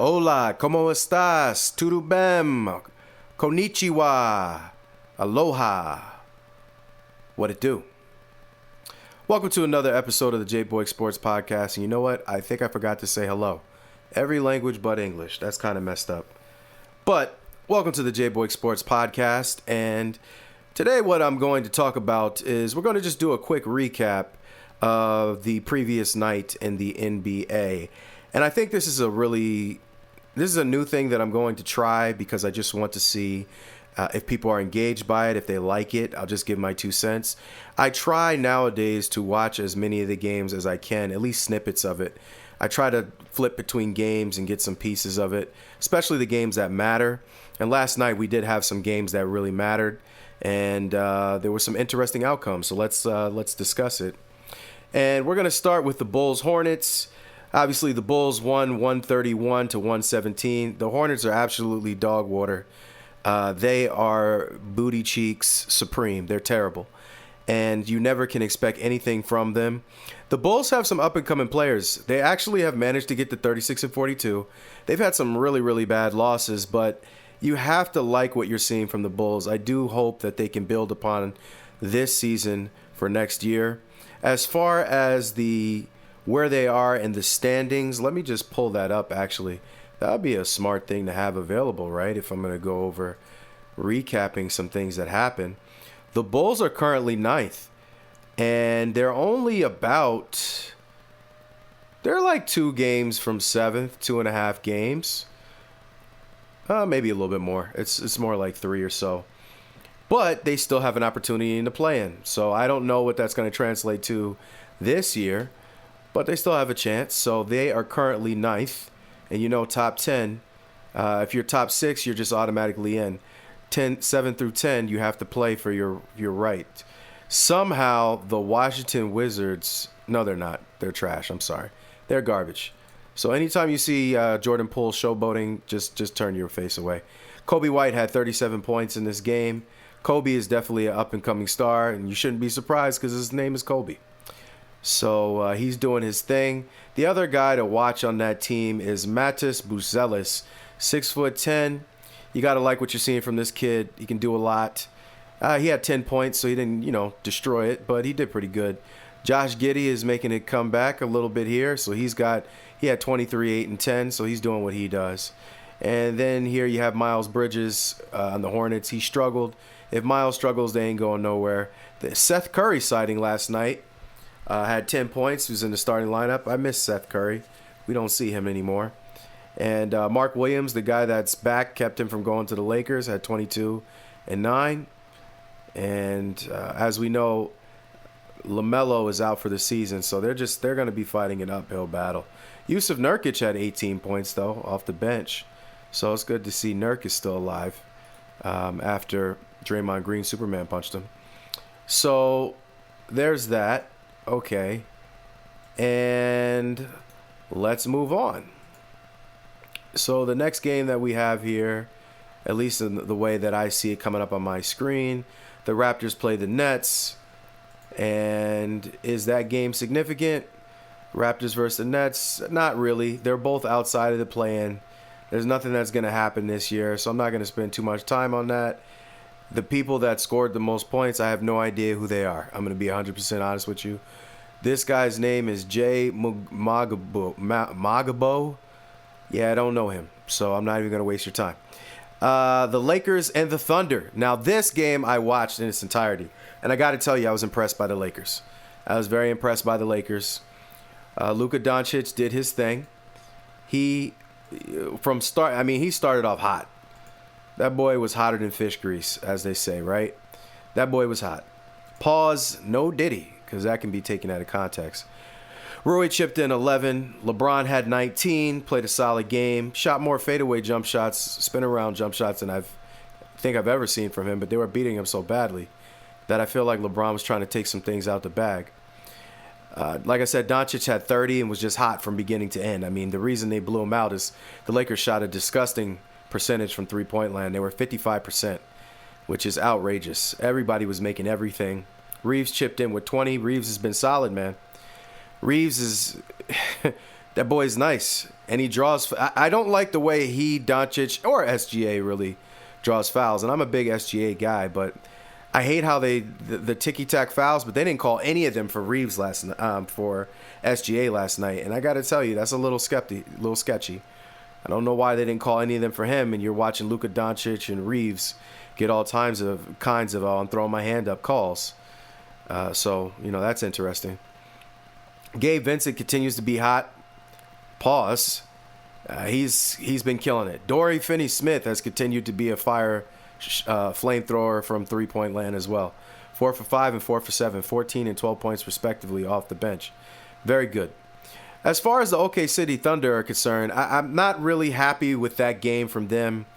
Hola, ¿cómo estás? Tudo bem? Konnichiwa. Aloha. What it do? Welcome to another episode of the J-Boy Sports Podcast. And you know what? I think I forgot to say hello. Every language but English. That's kind of messed up. But welcome to the J-Boy Sports Podcast. And today what I'm going to talk about is we're going to just do a quick recap of the previous night in the NBA. And I think this is a new thing that I'm going to try because I just want to see if people are engaged by it, if they like it. I'll just give my 2 cents. I try nowadays to watch as many of the games as I can, at least snippets of it. I try to flip between games and get some pieces of it, especially the games that matter. And last night we did have some games that really mattered, and there were some interesting outcomes. So let's discuss it. And we're going to start with the Bulls-Hornets. Obviously, the Bulls won 131 to 117. The Hornets are absolutely dog water. They are booty cheeks supreme. They're terrible. And you never can expect anything from them. The Bulls have some up-and-coming players. They actually have managed to get to 36 and 42. They've had some really, really bad losses, but you have to like what you're seeing from the Bulls. I do hope that they can build upon this season for next year. As far as where they are in the standings, let me just pull that up, actually. That would be a smart thing to have available, right? If I'm going to go over recapping some things that happened. The Bulls are currently 9th, and they're only they're like 2 games from 7th, 2.5 games. Maybe a little bit more. It's more like 3 or so. But they still have an opportunity in the play-in. So I don't know what that's going to translate to this year. But they still have a chance. So they are currently 9th. And top 10. If you're top 6, you're just automatically in. 7 through 10, you have to play for your right. Somehow, the Washington Wizards... No, they're not. They're trash. I'm sorry. They're garbage. So anytime you see Jordan Poole showboating, just turn your face away. Kobe White had 37 points in this game. Kobe is definitely an up-and-coming star, and you shouldn't be surprised because his name is Kobe. So he's doing his thing. The other guy to watch on that team is Matas Buzelis, 6'10". You got to like what you're seeing from this kid. He can do a lot. He had 10 points, so he didn't, destroy it, but he did pretty good. Josh Giddey is making it come back a little bit here, so he had 23, 8, and 10, so he's doing what he does. And then here you have Miles Bridges on the Hornets. He struggled. If Miles struggles, they ain't going nowhere. The Seth Curry sighting last night had 10 points. He was in the starting lineup. I miss Seth Curry. We don't see him anymore. And Mark Williams, the guy that's back, kept him from going to the Lakers, had 22 and 9. And as we know, LaMelo is out for the season, so they're going to be fighting an uphill battle. Yusuf Nurkic had 18 points, though, off the bench. So it's good to see Nurk is still alive after Draymond Green Superman punched him. So there's that. Okay. And let's move on. So the next game that we have here, at least in the way that I see it coming up on my screen, the Raptors play the Nets. And is that game significant? Raptors versus the Nets? Not really. They're both outside of the play-in. There's nothing that's going to happen this year, so I'm not going to spend too much time on that. The people that scored the most points, I have no idea who they are. I'm going to be 100% honest with you. This guy's name is Jay Magabo. Yeah, I don't know him, so I'm not even going to waste your time. The Lakers and the Thunder. Now, this game I watched in its entirety, and I got to tell you, I was impressed by the Lakers. I was very impressed by the Lakers. Luka Doncic did his thing. He started off hot. That boy was hotter than fish grease, as they say, right? That boy was hot. Pause, no diddy, because that can be taken out of context. Rui chipped in 11. LeBron had 19, played a solid game, shot more fadeaway jump shots, spin around jump shots than I think I've ever seen from him, but they were beating him so badly that I feel like LeBron was trying to take some things out the bag. Like I said, Doncic had 30 and was just hot from beginning to end. I mean, the reason they blew him out is the Lakers shot a disgusting percentage from three-point land. They were 55%, which is outrageous. Everybody was making everything. Reeves chipped in with 20. Reeves has been solid, man. Reeves is That boy's nice, and he draws. I don't like the way he, Doncic, or SGA really draws fouls, and I'm a big SGA guy, but I hate how the ticky-tack fouls, but they didn't call any of them for Reeves for SGA last night, and I got to tell you, that's a little sketchy. I don't know why they didn't call any of them for him, and you're watching Luka Doncic and Reeves get all kinds of I'm throwing my hand up calls. So, that's interesting. Gabe Vincent continues to be hot. Pause. He's been killing it. Dorian Finney-Smith has continued to be a flamethrower from three-point land as well. 4 for 5 and 4 for 7, 14 and 12 points respectively off the bench. Very good. As far as the OK City Thunder are concerned, I'm not really happy with that game from them.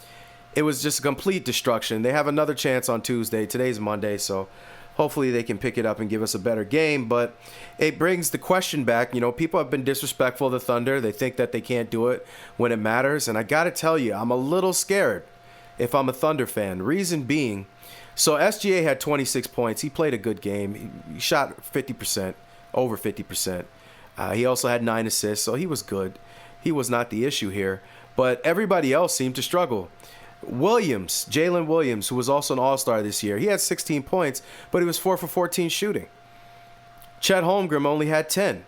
It was just a complete destruction. They have another chance on Tuesday. Today's Monday, so hopefully they can pick it up and give us a better game. But it brings the question back. People have been disrespectful of the Thunder. They think that they can't do it when it matters. And I got to tell you, I'm a little scared if I'm a Thunder fan. Reason being, so SGA had 26 points. He played a good game. He shot 50%, over 50%. He also had 9 assists, so he was good. He was not the issue here. But everybody else seemed to struggle. Jalen Williams, who was also an All-Star this year, he had 16 points, but he was 4 for 14 shooting. Chet Holmgren only had 10.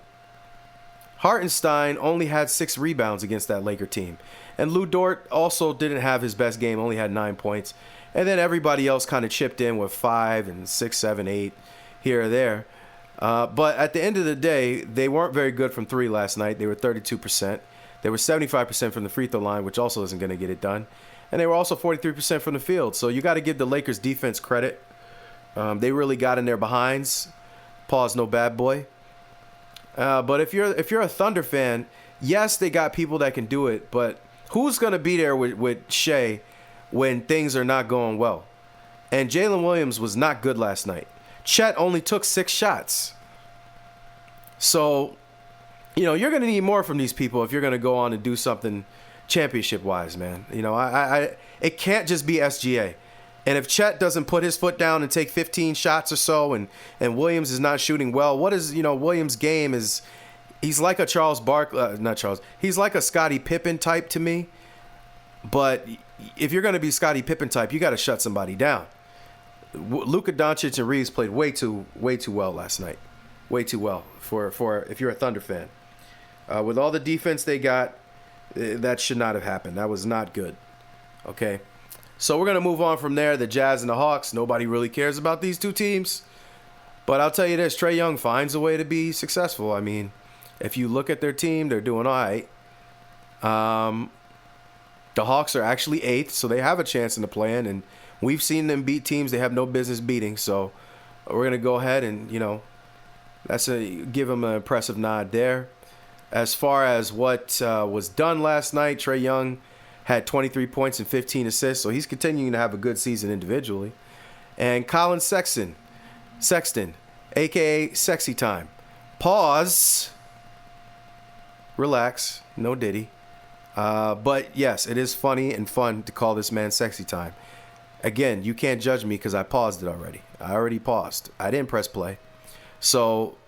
Hartenstein only had 6 rebounds against that Laker team. And Lou Dort also didn't have his best game, only had 9 points. And then everybody else kind of chipped in with 5 and 6, 7, 8 here or there. But at the end of the day, they weren't very good from 3 last night. They were 32%. They were 75% from the free throw line, which also isn't going to get it done. And they were also 43% from the field. So you got to give the Lakers defense credit. They really got in their behinds. Pause, no bad boy. But if you're a Thunder fan, yes, they got people that can do it. But who's going to be there with Shea when things are not going well? And Jalen Williams was not good last night. Chet only took 6 shots. So, you're going to need more from these people if you're going to go on and do something championship-wise, man. It can't just be SGA. And if Chet doesn't put his foot down and take 15 shots or so, and Williams is not shooting well, Williams' game is, he's like a he's like a Scottie Pippen type to me. But if you're going to be Scottie Pippen type, you got to shut somebody down. Luka Doncic and Reeves played way too well last night. Way too well for if you're a Thunder fan. With all the defense they got, that should not have happened. That was not good. Okay. So we're going to move on from there. The Jazz and the Hawks. Nobody really cares about these two teams. But I'll tell you this, Trae Young finds a way to be successful. I mean, if you look at their team, they're doing all right. The Hawks are actually 8th, so they have a chance in the play-in, and we've seen them beat teams they have no business beating. So we're going to go ahead and, give them an impressive nod there. As far as what was done last night, Trae Young had 23 points and 15 assists, so he's continuing to have a good season individually. And Colin Sexton, a.k.a. Sexy Time. Pause. Relax. No Diddy. But, yes, it is funny and fun to call this man Sexy Time. Again, you can't judge me because I paused it already. I already paused. I didn't press play. So,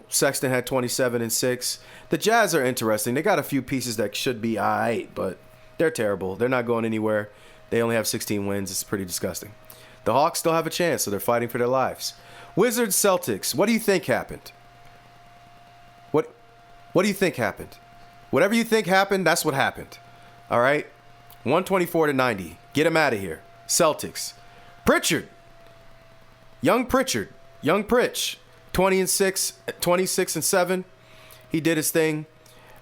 Sexton had 27 and 6. The Jazz are interesting. They got a few pieces that should be all right, but they're terrible. They're not going anywhere. They only have 16 wins. It's pretty disgusting. The Hawks still have a chance, so they're fighting for their lives. Wizards, Celtics. What do you think happened? What do you think happened? Whatever you think happened, that's what happened. All right? 124-90. Get him out of here. Celtics. Pritchard. Young Pritch. 26 and 7. He did his thing.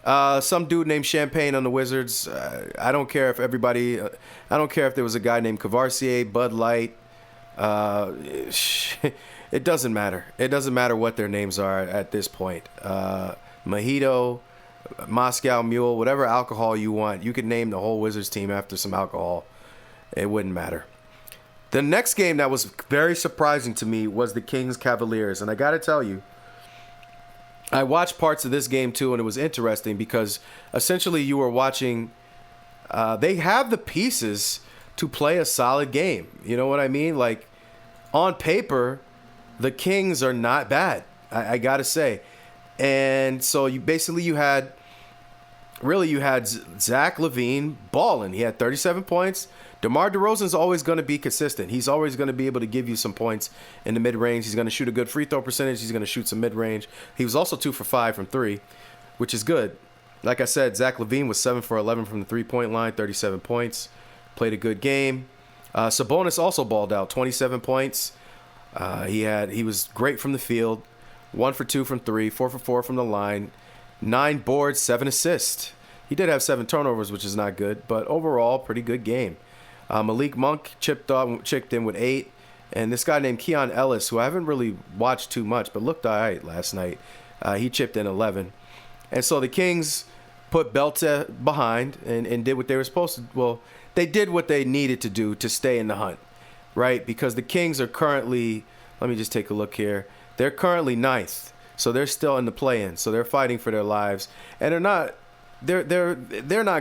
Some dude named Champagne on the Wizards. I don't care if there was a guy named Cavassier, Bud Light. It doesn't matter. It doesn't matter what their names are at this point. Mojito, Moscow Mule, whatever alcohol you want. You could name the whole Wizards team after some alcohol. It wouldn't matter. The next game that was very surprising to me was the Kings Cavaliers. And I got to tell you, I watched parts of this game too, and it was interesting because essentially you were watching, they have the pieces to play a solid game. You know what I mean? Like, on paper, the Kings are not bad. I got to say. And so you had Zach LaVine balling. He had 37 points. DeMar DeRozan's always going to be consistent. He's always going to be able to give you some points in the mid-range. He's going to shoot a good free throw percentage. He's going to shoot some mid-range. He was also 2 for 5 from 3, which is good. Like I said, Zach LaVine was 7 for 11 from the three-point line, 37 points. Played a good game. Sabonis also balled out, 27 points. He was great from the field. 1 for 2 from 3, 4 for 4 from the line, 9 boards, 7 assists. He did have 7 turnovers, which is not good, but overall, pretty good game. Malik Monk chipped in with 8, and this guy named Keon Ellis, who I haven't really watched too much, but looked all right last night, he chipped in 11. And so the Kings put Belta behind and did what they were supposed to. Well, they did what they needed to do to stay in the hunt, right? Because the Kings are currently, let me just take a look here. They're currently 9th, so they're still in the play-in. So they're fighting for their lives, and they're not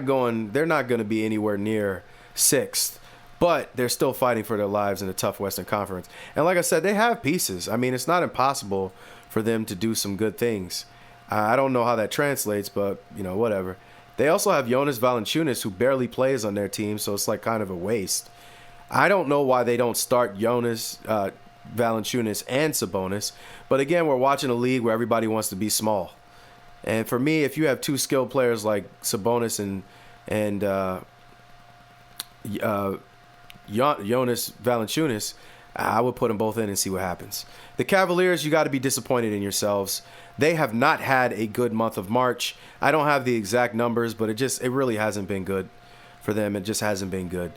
going to be anywhere near 6th, but they're still fighting for their lives in a tough Western Conference. And like I said, they have pieces. I mean, it's not impossible for them to do some good things. I don't know how that translates, but whatever. They also have Jonas Valanciunas, who barely plays on their team, so it's like kind of a waste. I don't know why they don't start Jonas Valanciunas and Sabonis, but again, we're watching a league where everybody wants to be small. And for me, if you have 2 skilled players like Sabonis and Jonas Valanciunas, I would put them both in and see what happens. The Cavaliers, you got to be disappointed in yourselves. They have not had a good month of March. I don't have the exact numbers, but it really hasn't been good for them. It just hasn't been good.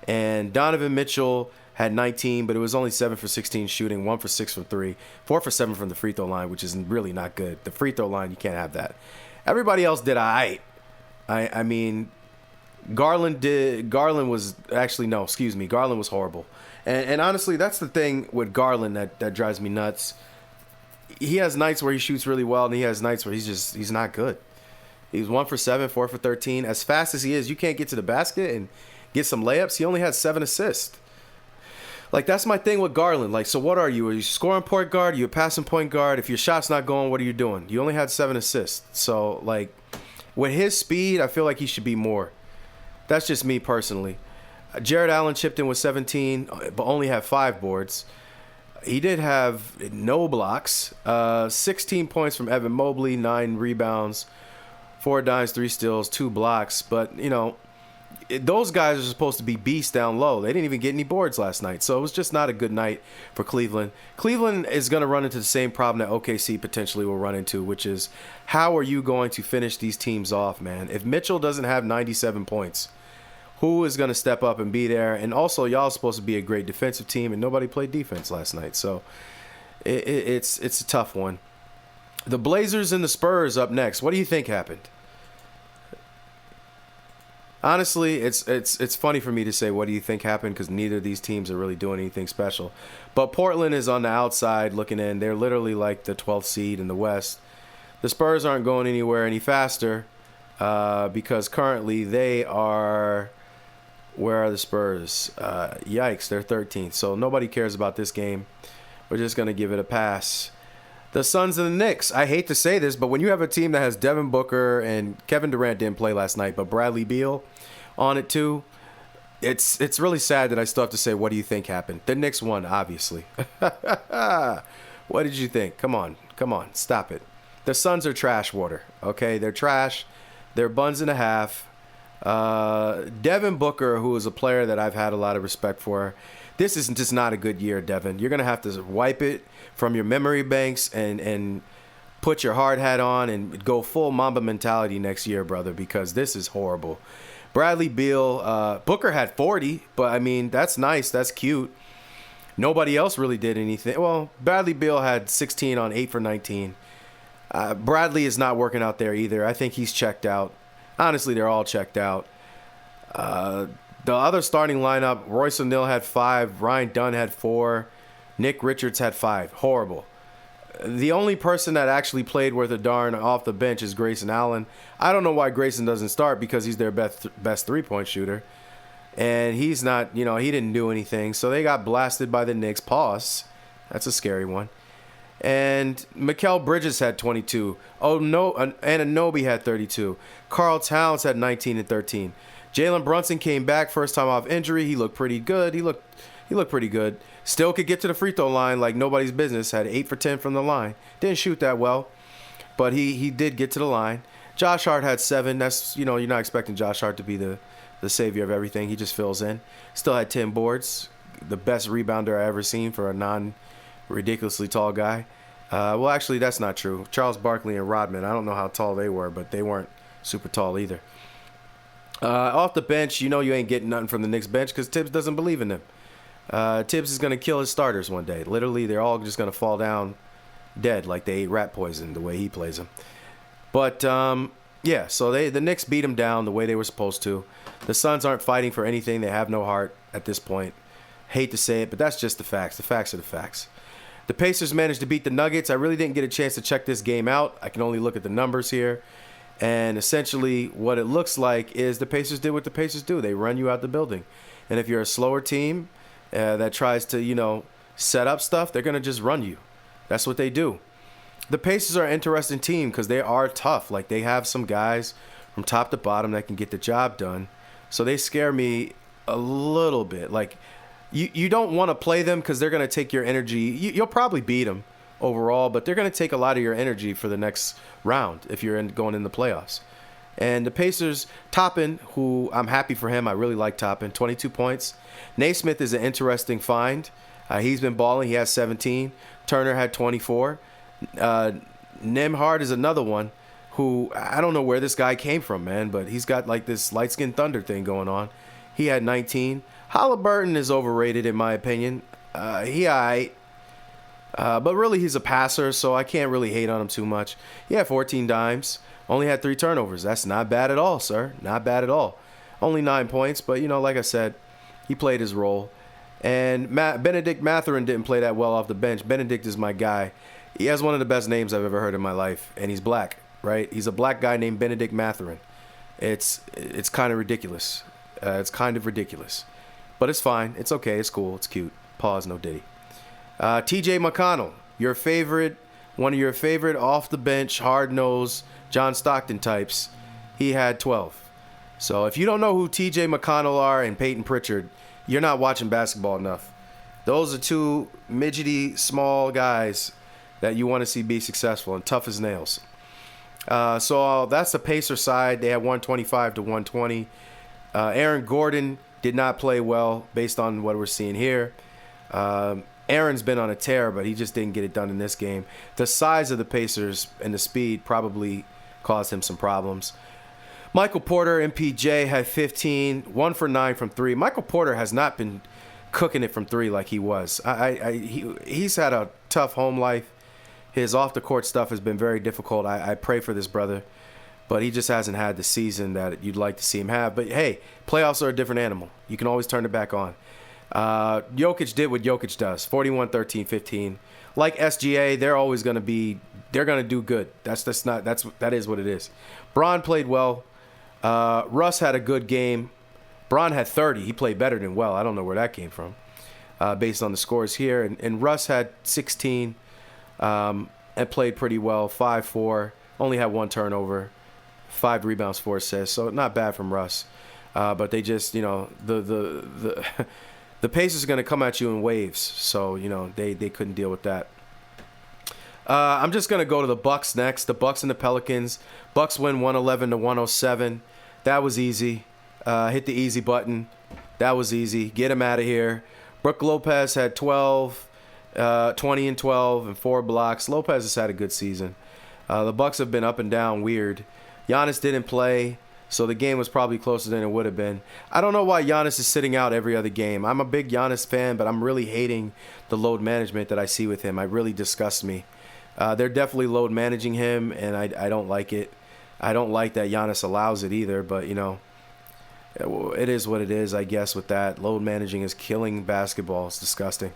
And Donovan Mitchell had 19, but it was only 7 for 16 shooting, 1 for 6 from 3, 4 for 7 from the free throw line, which is really not good. The free throw line, you can't have that. Everybody else did all right. I mean, Garland was horrible. And honestly, that's the thing with Garland that drives me nuts. He has nights where he shoots really well, and he has nights where he's not good. He's 1 for 7, 4 for 13. As fast as he is, you can't get to the basket and get some layups. He only had 7 assists. Like, that's my thing with Garland. Like, so what are you? Are you a scoring point guard? Are you a passing point guard? If your shot's not going, what are you doing? You only had 7 assists. So, like, with his speed, I feel like he should be more. That's just me personally. Jared Allen chipped in with 17, but only had 5 boards. He did have no blocks. 16 points from Evan Mobley, 9 rebounds, 4 dimes, 3 steals, 2 blocks. But, those guys are supposed to be beasts down low. They didn't even get any boards last night. So it was just not a good night for Cleveland. Cleveland is going to run into the same problem that OKC potentially will run into, which is how are you going to finish these teams off, man? If Mitchell doesn't have 97 points, who is going to step up and be there? And also, y'all are supposed to be a great defensive team, and nobody played defense last night. So it's a tough one. The Blazers and the Spurs up next. What do you think happened? Honestly, it's funny for me to say, what do you think happened? Because neither of these teams are really doing anything special. But Portland is on the outside looking in. They're literally like the 12th seed in the West. The Spurs aren't going anywhere any faster because currently they are... Where are the Spurs? Yikes, they're 13th. So nobody cares about this game. We're just going to give it a pass. The Suns and the Knicks. I hate to say this, but when you have a team that has Devin Booker and Kevin Durant didn't play last night, but Bradley Beal on it too, it's really sad that I still have to say, what do you think happened? The Knicks won, obviously. What did you think? Come on, stop it. The Suns are trash water, okay? They're trash. They're buns and a half. Devin Booker, who is a player that I've had a lot of respect for, this is just not a good year, Devin. You're going to have to wipe it from your memory banks and put your hard hat on and go full Mamba mentality next year, brother, because this is horrible. Bradley Beal, Booker had 40, but I mean, that's nice. That's cute. Nobody else really did anything. Well, Bradley Beal had 16 on 8 for 19. Bradley is not working out there either. I think he's checked out. Honestly, they're all checked out. The other starting lineup, Royce O'Neal had 5, Ryan Dunn had 4, Nick Richards had 5. Horrible. The only person that actually played worth a darn off the bench is Grayson Allen. I don't know why Grayson doesn't start, because he's their best three-point shooter. And he's not, he didn't do anything. So they got blasted by the Knicks. Pause. That's a scary one. And Mikal Bridges had 22. Oh no, Anunoby had 32. Karl Towns had 19 and 13. Jalen Brunson came back first time off injury. He looked pretty good. He looked pretty good. Still could get to the free throw line like nobody's business. Had 8 for 10 from the line. Didn't shoot that well, but he did get to the line. Josh Hart had 7. That's, you're not expecting Josh Hart to be the savior of everything. He just fills in. Still had 10 boards. The best rebounder I ever seen for a non-ridiculously tall guy. Well, actually, that's not true. Charles Barkley and Rodman, I don't know how tall they were, but they weren't super tall either. Off the bench, you ain't getting nothing from the Knicks bench because Tibbs doesn't believe in them. Tibbs is going to kill his starters one day. Literally, they're all just going to fall down dead like they ate rat poison the way he plays them. But, yeah, so the Knicks beat them down the way they were supposed to. The Suns aren't fighting for anything. They have no heart at this point. Hate to say it, but that's just the facts. The facts are the facts. The Pacers managed to beat the Nuggets. I really didn't get a chance to check this game out. I can only look at the numbers here. And essentially what it looks like is the Pacers did what the Pacers do. They run you out the building. And if you're a slower team that tries to, set up stuff, they're going to just run you. That's what they do. The Pacers are an interesting team because they are tough. Like, they have some guys from top to bottom that can get the job done. So they scare me a little bit. Like, you don't want to play them because they're going to take your energy. You'll probably beat them overall, but they're going to take a lot of your energy for the next round if you're going in the playoffs. And the Pacers, Toppin, who I'm happy for him. I really like Toppin. 22 points. Naismith is an interesting find. He's been balling. He has 17. Turner had 24. Nembhard is another one who I don't know where this guy came from, man, but he's got like this light-skinned thunder thing going on. He had 19. Halliburton is overrated in my opinion. He aight. But really he's a passer, so I can't really hate on him too much. He had 14 dimes. Only had 3 turnovers. That's not bad at all, sir. Not bad at all. Only 9 points, but, like I said, he played his role. And Benedict Mathurin didn't play that well off the bench. Benedict is my guy. He has one of the best names I've ever heard in my life, and he's black, right? He's a black guy named Benedict Mathurin. It's kind of ridiculous. It's kind of ridiculous. But it's fine. It's okay. It's cool. It's cute. Pause, no diddy. TJ McConnell, one of your favorite off-the-bench, hard-nosed John Stockton types, he had 12. So if you don't know who TJ McConnell are and Peyton Pritchard, you're not watching basketball enough. Those are 2 midgety, small guys that you want to see be successful and tough as nails. So that's the Pacer side. They had 125 to 120. Aaron Gordon did not play well based on what we're seeing here. Aaron's been on a tear, but he just didn't get it done in this game. The size of the Pacers and the speed probably caused him some problems. Michael Porter, MPJ, had 15, 1 for 9 from 3. Michael Porter has not been cooking it from 3 like he was. He's had a tough home life. His off-the-court stuff has been very difficult. I pray for this brother, but he just hasn't had the season that you'd like to see him have. But, hey, playoffs are a different animal. You can always turn it back on. Jokic did what Jokic does, 41, 13, 15. Like SGA, they're going to do good. That is what it is. Bron played well. Russ had a good game. Bron had 30. He played better than well. I don't know where that came from, based on the scores here. And Russ had 16 and played pretty well, 5-4. Only had 1 turnover, 5 rebounds, 4 assists. So not bad from Russ. But they just, the Pacers are going to come at you in waves, so they couldn't deal with that. I'm just going to go to the Bucks next. The Bucks and the Pelicans. Bucks win 111 to 107. That was easy. Hit the easy button. That was easy. Get him out of here. Brook Lopez had 12, 20 and 12 and 4 blocks. Lopez has had a good season. The Bucks have been up and down weird. Giannis didn't play. So the game was probably closer than it would have been. I don't know why Giannis is sitting out every other game. I'm a big Giannis fan, but I'm really hating the load management that I see with him. It really disgusts me. They're definitely load managing him, and I don't like it. I don't like that Giannis allows it either, but, it is what it is, I guess, with that. Load managing is killing basketball. It's disgusting.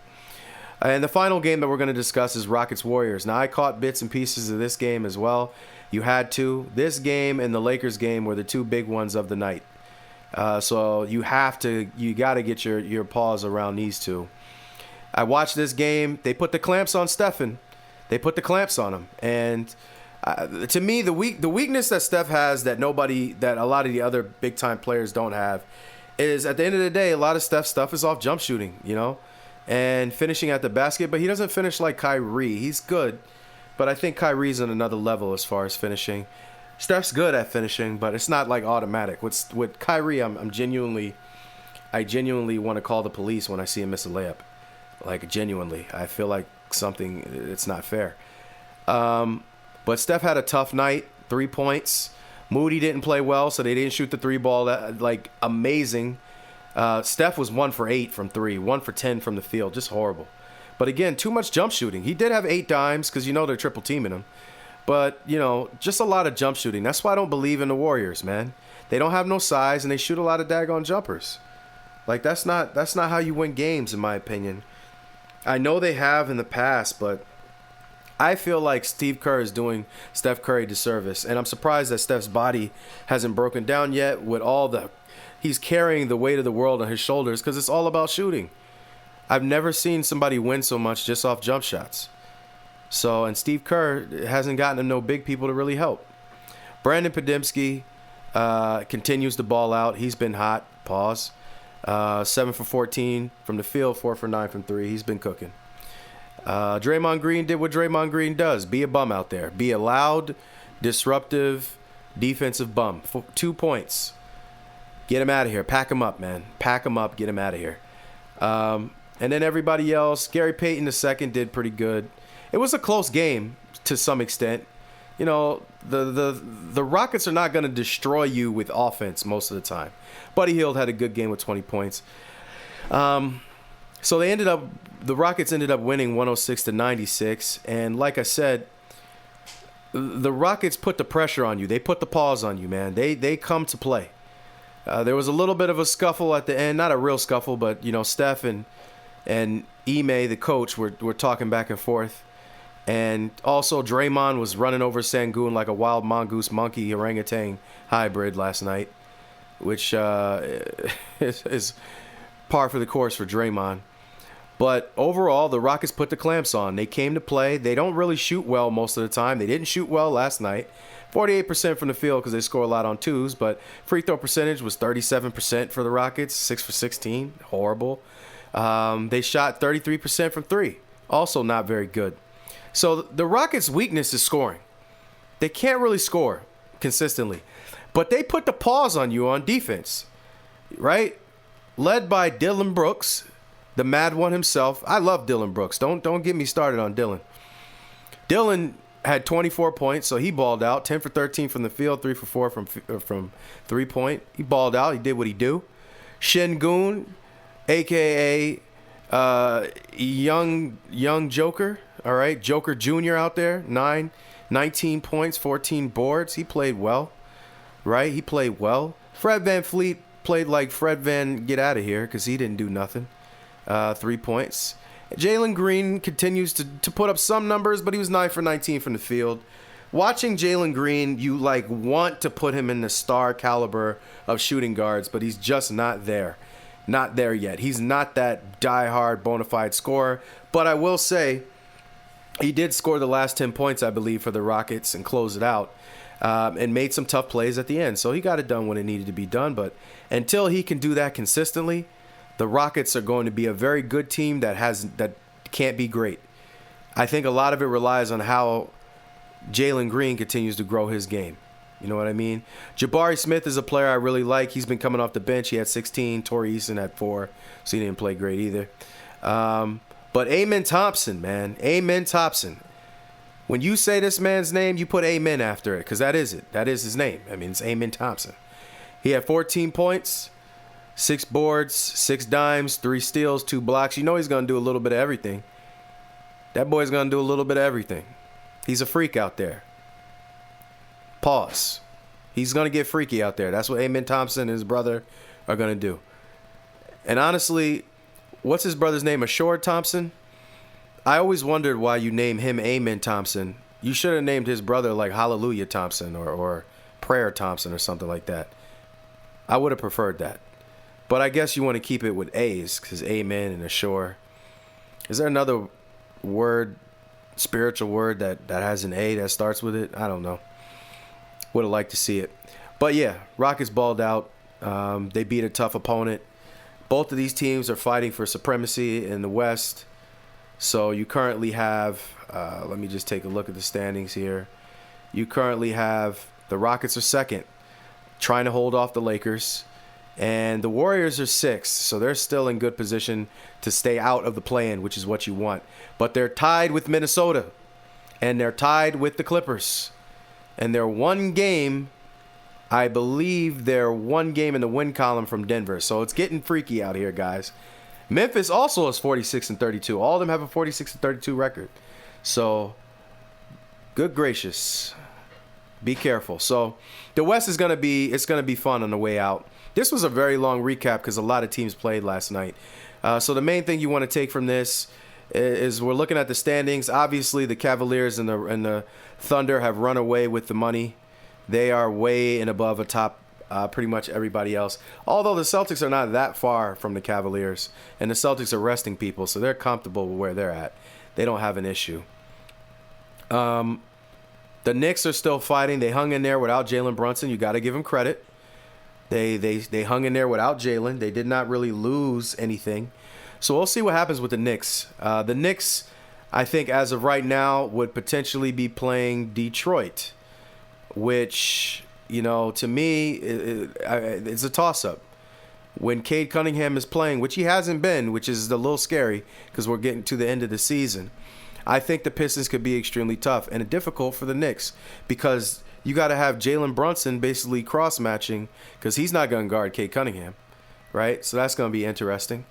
And the final game that we're going to discuss is Rockets-Warriors. Now, I caught bits and pieces of this game as well. You had to. This game and the Lakers game were the 2 big ones of the night. So you got to get your paws around these 2. I watched this game. They put the clamps on Stephen. They put the clamps on him. And to me, the weakness that Steph has that a lot of the other big time players don't have is, at the end of the day, a lot of Steph's stuff is off jump shooting, and finishing at the basket. But he doesn't finish like Kyrie. He's good, but I think Kyrie's on another level as far as finishing. Steph's good at finishing, but it's not like automatic. With Kyrie, I genuinely want to call the police when I see him miss a layup. Like, genuinely, I feel like it's not fair. But Steph had a tough night, 3 points. Moody didn't play well, so they didn't shoot the three ball amazing. Steph was 1 for 8 from 3, 1 for 10 from the field, just horrible. But again, too much jump shooting. He did have 8 dimes because they're triple teaming him. But, just a lot of jump shooting. That's why I don't believe in the Warriors, man. They don't have no size, and they shoot a lot of daggone jumpers. Like, that's not how you win games, in my opinion. I know they have in the past, but I feel like Steve Kerr is doing Steph Curry disservice. And I'm surprised that Steph's body hasn't broken down yet with he's carrying the weight of the world on his shoulders because it's all about shooting. I've never seen somebody win so much just off jump shots. And Steve Kerr hasn't gotten no big people to really help. Brandon Podemski continues to ball out. He's been hot. Pause. 7 for 14 from the field, 4 for 9 from 3. He's been cooking. Draymond Green did what Draymond Green does. Be a bum out there. Be a loud, disruptive, defensive bum. 2 points. Get him out of here. Pack him up, man. Pack him up. Get him out of here. And then everybody else, Gary Payton II did pretty good. It was a close game to some extent. The Rockets are not going to destroy you with offense most of the time. Buddy Hield had a good game with 20 points. So the Rockets ended up winning 106-96. And like I said, the Rockets put the pressure on you. They put the paws on you, man. They come to play. There was a little bit of a scuffle at the end. Not a real scuffle, but, Steph and Ime, the coach, were talking back and forth. And also Draymond was running over Sengun like a wild mongoose monkey orangutan hybrid last night, which is par for the course for Draymond. But overall, the Rockets put the clamps on. They came to play. They don't really shoot well most of the time. They didn't shoot well last night. 48% from the field because they score a lot on twos, but free throw percentage was 37% for the Rockets, 6 for 16. Horrible. They shot 33% from 3. Also not very good. So the Rockets' weakness is scoring. They can't really score consistently. But they put the paws on you on defense, right? Led by Dylan Brooks, the mad one himself. I love Dylan Brooks. Don't get me started on Dylan. Dylan had 24 points, so he balled out. 10 for 13 from the field, 3 for 4 from 3-point. He balled out. He did what he do. Sengun, a.k.a. Young Joker. All right, Joker Jr. out there, 19 points, 14 boards. He played well, right? He played well. Fred VanVleet played like Fred Van get out of here because he didn't do nothing. 3 points. Jalen Green continues to put up some numbers, but he was 9 for 19 from the field. Watching Jalen Green, you want to put him in the star caliber of shooting guards, but he's just not there. Not there yet. He's not that diehard bona fide scorer, but I will say, he did score the last 10 points, I believe, for the Rockets and close it out and made some tough plays at the end. So he got it done when it needed to be done. But until he can do that consistently, the Rockets are going to be a very good team that can't be great. I think a lot of it relies on how Jalen Green continues to grow his game. You know what I mean? Jabari Smith is a player I really like. He's been coming off the bench. He had 16. Torrey Eason had 4, so he didn't play great either. But Amen Thompson, man. Amen Thompson. When you say this man's name, you put amen after it because that is it. That is his name. I mean, it's Amen Thompson. He had 14 points, 6 boards, 6 dimes, 3 steals, 2 blocks. You know he's going to do a little bit of everything. That boy's going to do a little bit of everything. He's a freak out there. Pause. He's going to get freaky out there. That's what Amen Thompson and his brother are going to do. And honestly, what's his brother's name? Ashore Thompson? I always wondered why you name him Amen Thompson. You should have named his brother like Hallelujah Thompson or Prayer Thompson or something like that. I would have preferred that. But I guess you want to keep it with A's because Amen and Ashore. Is there another word spiritual word that has an A that starts with it. I don't know. Would have liked to see it. But yeah, Rockets balled out. They beat a tough opponent. Both of these teams are fighting for supremacy in the West. So you currently have, let me just take a look at the standings here. You currently have the Rockets are second, trying to hold off the Lakers. And the Warriors are sixth, so they're still in good position to stay out of the play-in, which is what you want. But they're tied with Minnesota, and they're tied with the Clippers. And they're one game, I believe they're one game in the win column from Denver. So it's getting freaky out here, guys. Memphis also is 46-32. All of them have a 46-32 record. So, good gracious. Be careful. So, the West is going to be fun on the way out. This was a very long recap because a lot of teams played last night. So the main thing you want to take from this is we're looking at the standings. Obviously, the Cavaliers and the Thunder have run away with the money. They are way and above atop pretty much everybody else. Although the Celtics are not that far from the Cavaliers, and the Celtics are resting people, so they're comfortable with where they're at. They don't have an issue. The Knicks are still fighting. They hung in there without Jalen Brunson. You got to give them credit. They hung in there without Jalen. They did not really lose anything. So we'll see what happens with the Knicks. The Knicks, I think, as of right now, would potentially be playing Detroit, which, to me, it's a toss-up. When Cade Cunningham is playing, which he hasn't been, which is a little scary because we're getting to the end of the season, I think the Pistons could be extremely tough and difficult for the Knicks because you got to have Jalen Brunson basically cross-matching because he's not going to guard Cade Cunningham, right? So that's going to be interesting.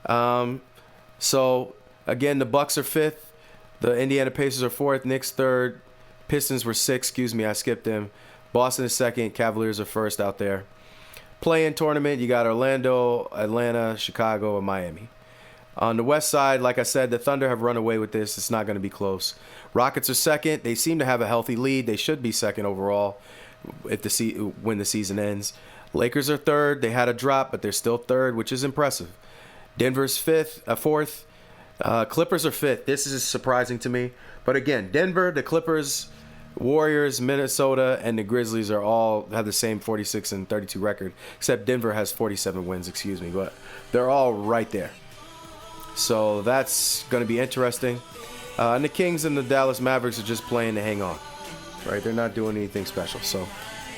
So, again, the Bucks are fifth. The Indiana Pacers are fourth. Knicks third. Pistons were sixth. Excuse me, I skipped them. Boston is second. Cavaliers are first out there. Play-in tournament, you got Orlando, Atlanta, Chicago, and Miami. On the west side, like I said, the Thunder have run away with this. It's not going to be close. Rockets are second. They seem to have a healthy lead. They should be second overall when the season ends. Lakers are third. They had a drop, but they're still third, which is impressive. Denver's fourth. Clippers are fifth. This is surprising to me. But again, Denver, the Clippers, Warriors, Minnesota, and the Grizzlies all have the same 46-32 record, except Denver has 47 wins, but they're all right there. So that's going to be interesting. And the Kings and the Dallas Mavericks are just playing to hang on, right? They're not doing anything special. So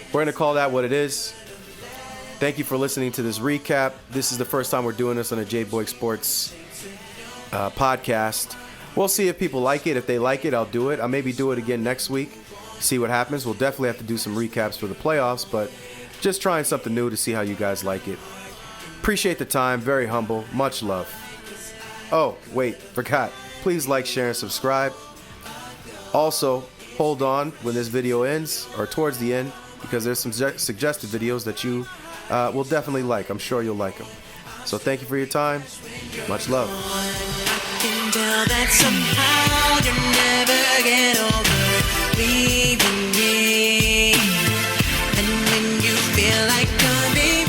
we're going to call that what it is. Thank you for listening to this recap. This is the first time we're doing this on a J-Boy Sports podcast. We'll see if people like it. If they like it, I'll do it. I'll maybe do it again next week, see what happens. We'll definitely have to do some recaps for the playoffs, but just trying something new to see how you guys like it. Appreciate the time. Very humble. Much love. Oh, wait, forgot. Please like, share, and subscribe. Also, hold on when this video ends, or towards the end, because there's some suggested videos that you will definitely like. I'm sure you'll like them. So thank you for your time. Much love. I can tell that somehow you'll never get over leaving me. And when you feel like coming